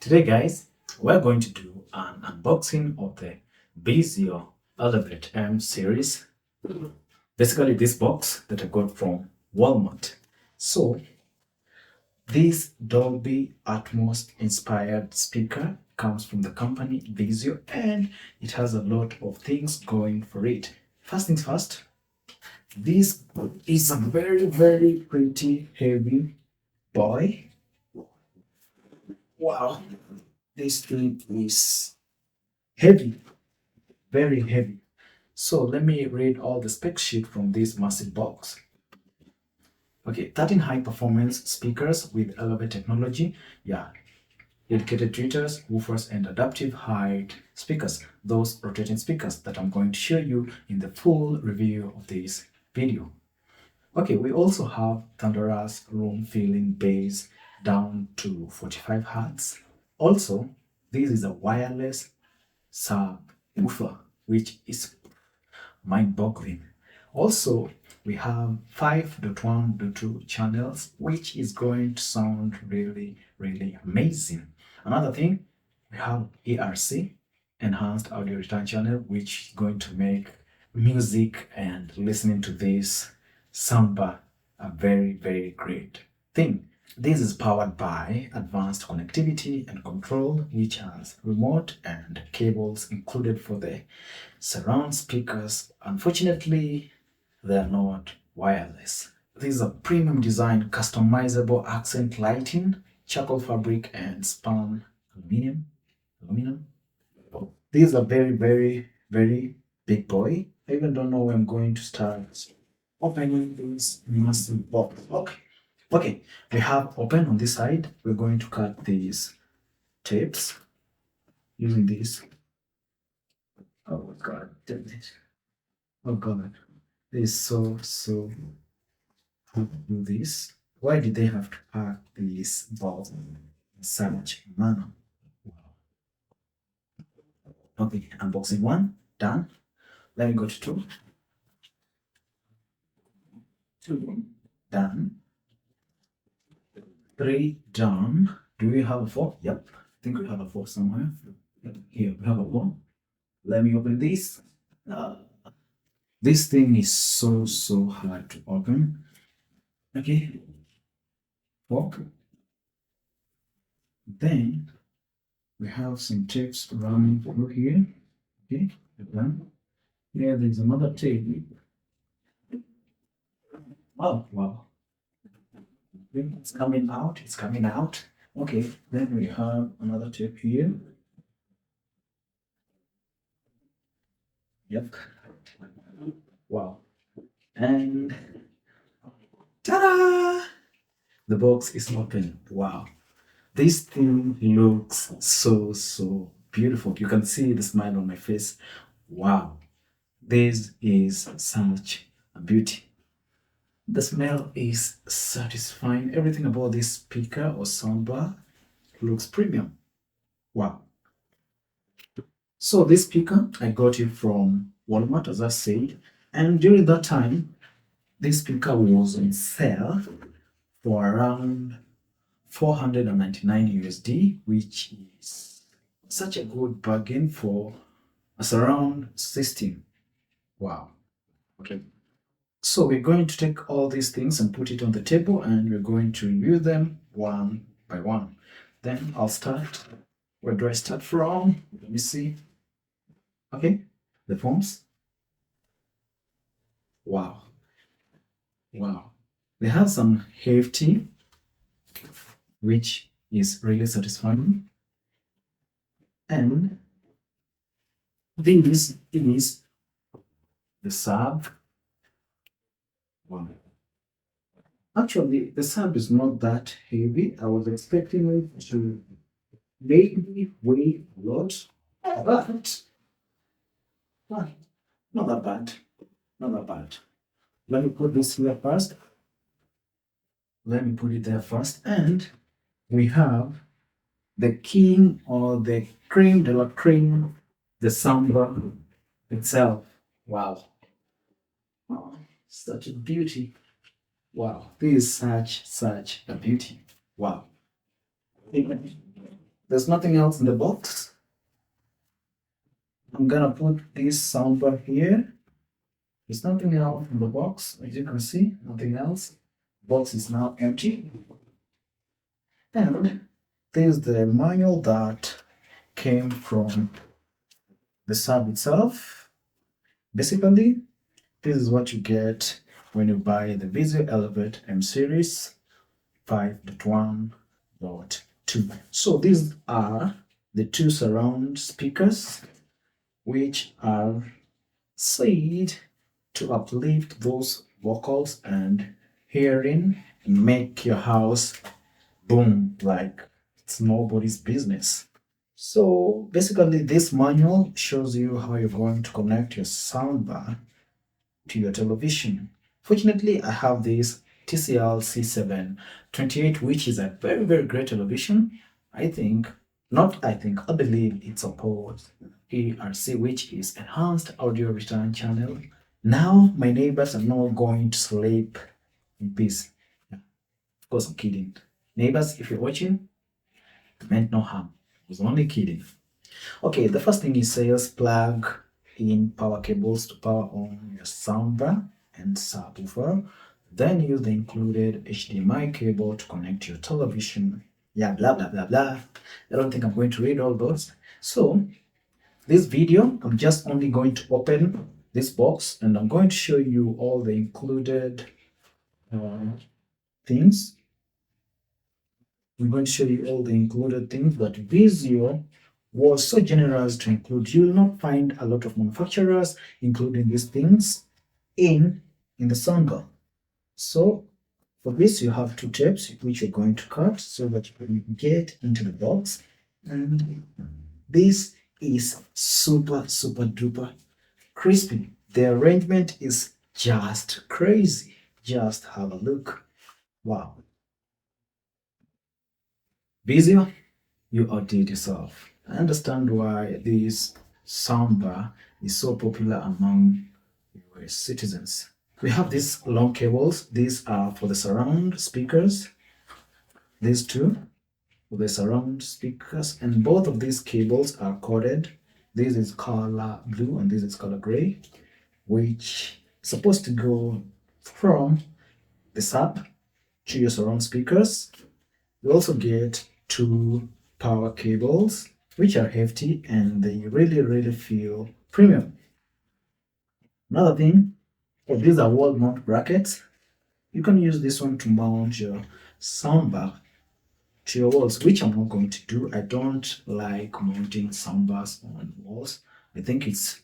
Today, guys, we're going to do an unboxing of the Vizio Elevate M-Series. Basically, this box that I got from Walmart. So, this Dolby Atmos inspired speaker comes from the company Vizio, and it has a lot of things going for it. First things first, this is a very pretty heavy boy. Wow, this thing is heavy, very heavy. So let me read all the spec sheet from this massive box. Okay, 13 high performance speakers with Elevate technology. Yeah, dedicated tweeters, woofers, and adaptive height speakers. Those rotating speakers that I'm going to show you in the full review of this video. Okay, we also have thunderous room filling bass down to 45 Hertz. Also, this is a wireless subwoofer, which is mind-boggling. Also, we have 5.1.2 channels, which is going to sound really amazing. Another thing, we have ERC, enhanced audio return channel, which is going to make music and listening to this soundbar a very great thing. This is powered by advanced connectivity and control, which has remote and cables included for the surround speakers. Unfortunately, they are not wireless. This is a premium design, customizable accent lighting, charcoal fabric, and spun aluminum. This is a very big boy. I even don't know where I'm going to start opening this massive box. Okay, we have open on this side. We're going to cut these tapes using this. Oh god, damn it. Oh god, this is so how to do this. Why did they have to pack these balls in such manner? Okay, unboxing one, done. Let me go to two. Two, done. Three, done. Do we have a four? Yep, I think we have a four somewhere. Here, we have a four. Let me open this. This thing is so hard to open. Okay, fork. Then we have some tapes running through here. Okay, done. Here there's another tape. Oh wow. It's coming out, it's coming out. Okay, then we have another tape here. Yep. Wow. And ta-da! The box is open. Wow. This thing looks so beautiful. You can see the smile on my face. Wow. This is such a beauty. The smell is satisfying. Everything about this speaker or soundbar looks premium. Wow. So this speaker, I got it from Walmart, as I said. And during that time, this speaker was on sale for around 499 USD, which is such a good bargain for a surround system. Wow. Okay. So we're going to take all these things and put it on the table, and we're going to review them one by one. Then I'll start. Where do I start from? Let me see. Okay, the forms. Wow. Wow. They have some hefty, which is really satisfying. And this is the sub. Wow. Actually, the sub is not that heavy. I was expecting it to maybe weigh a lot, but not that bad. Not that bad. Let me put this here first. Let me put it there first. And we have the king or the cream de la cream, the soundbar itself. Wow. Oh, such a beauty. Wow. This is such a beauty. Wow. There's nothing else in the box. I'm gonna put this soundbar here. There's nothing else in the box. As you can see, nothing else. Box is now empty. And there's the manual that came from the sub itself. Basically, this is what you get when you buy the Vizio Elevate M-Series 5.1.2. So these are the two surround speakers which are said to uplift those vocals and hearing and make your house boom like it's nobody's business. So basically this manual shows you how you're going to connect your soundbar to your television. Fortunately, I have this TCL C728, which is a very, very great television. I believe it supports ERC, which is Enhanced Audio Return Channel. Now my neighbors are not going to sleep in peace. Yeah, of course, I'm kidding. Neighbors, if you're watching, it meant no harm. I was only kidding. Okay, the first thing it says plug in power cables to power on your soundbar and subwoofer. Then use the included HDMI cable to connect your television. Yeah, blah blah blah blah. I don't think I'm going to read all those. So this video, I'm just only going to open this box and I'm going to show you all the included things. I'm going to show you all the included things that Vizio was so generous to include. You will not find a lot of manufacturers including these things in the soundbar. So for this, you have two tapes which you're going to cut so that you can get into the box. And this is super duper crispy. The arrangement is just crazy. Just have a look. Wow. Vizio, you outdid yourself. I understand why this soundbar is so popular among US citizens. We have these long cables. These are for the surround speakers. These two for the surround speakers, and both of these cables are coded. This is color blue and this is color gray, which is supposed to go from the sub to your surround speakers. You also get two power cables, which are hefty and they really feel premium. Another thing, these are wall mount brackets. You can use this one to mount your soundbar to your walls, which I'm not going to do. I don't like mounting soundbars on walls. I think it's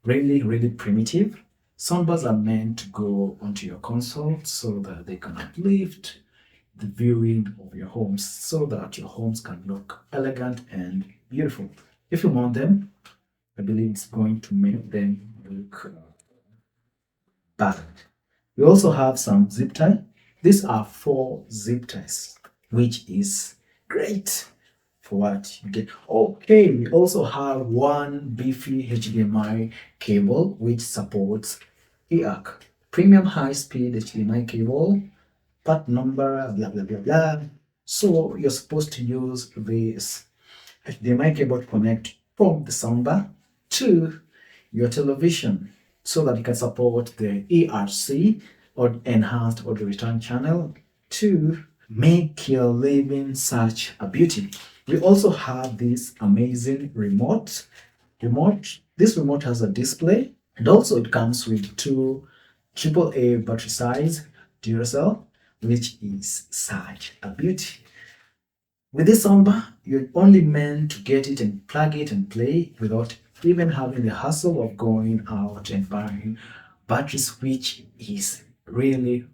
really primitive. Soundbars are meant to go onto your console so that they can uplift the viewing of your homes so that your homes can look elegant and beautiful. If you mount them, I believe it's going to make them look bad. We also have some zip tie. These are 4 zip ties, which is great for what you get. Okay, we also have one beefy HDMI cable which supports EAC, premium high-speed HDMI cable, part number, blah blah blah blah. So you're supposed to use this HDMI cable to connect from the soundbar to your television so that you can support the ERC or Enhanced Audio Return Channel to make your living such a beauty. We also have this amazing remote. This remote has a display and also it comes with 2 AAA battery size Duracell, which is such a beauty. With this soundbar, you're only meant to get it and plug it and play without even having the hassle of going out and buying batteries, which is really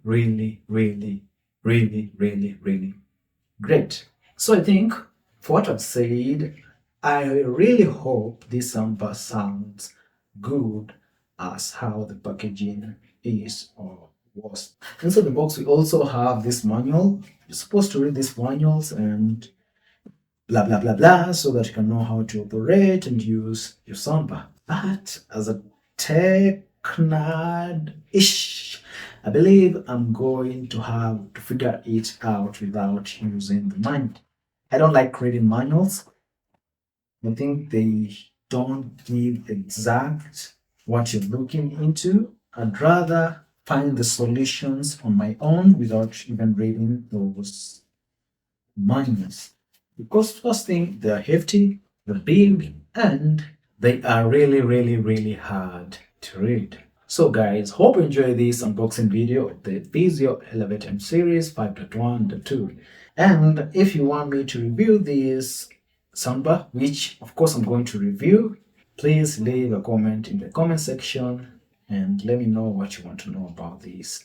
great. So I think for what I've said, I really hope this soundbar sounds good as how the packaging is or was. Inside the box, we also have this manual. You're supposed to read these manuals and blah blah blah blah so that you can know how to operate and use your soundbar. But as a tech nerd-ish, I believe I'm going to have to figure it out without using the manual. I don't like reading manuals. I think they don't give exact what you're looking into. I'd rather find the solutions on my own without even reading those manuals. Because first thing, they're hefty, they're big, and they are really, really, really hard to read. So guys, hope you enjoy this unboxing video of the Vizio Elevate M-Series 5.1.2. And if you want me to review this soundbar, which of course I'm going to review, please leave a comment in the comment section and let me know what you want to know about this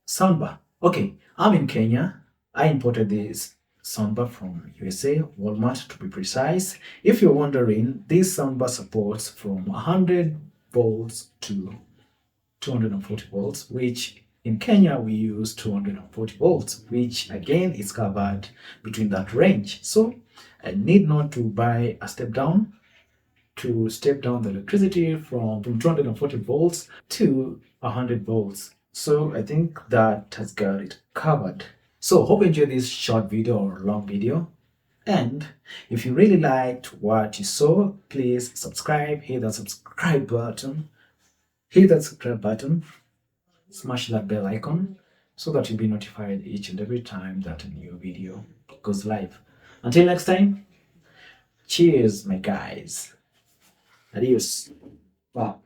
soundbar. Okay, I'm in Kenya. I imported this soundbar from USA, Walmart to be precise. If you're wondering, this soundbar supports from 100 volts to 240 volts, which in Kenya we use 240 volts, which again is covered between that range. So I need not to buy a step down to step down the electricity from 240 volts to 100 volts. So I think that has got it covered. So hope you enjoyed this short video or long video. And if you really liked what you saw, please subscribe, hit that subscribe button, smash that bell icon so that you'll be notified each and every time that a new video goes live. Until next time, cheers, my guys. Adios. Wow.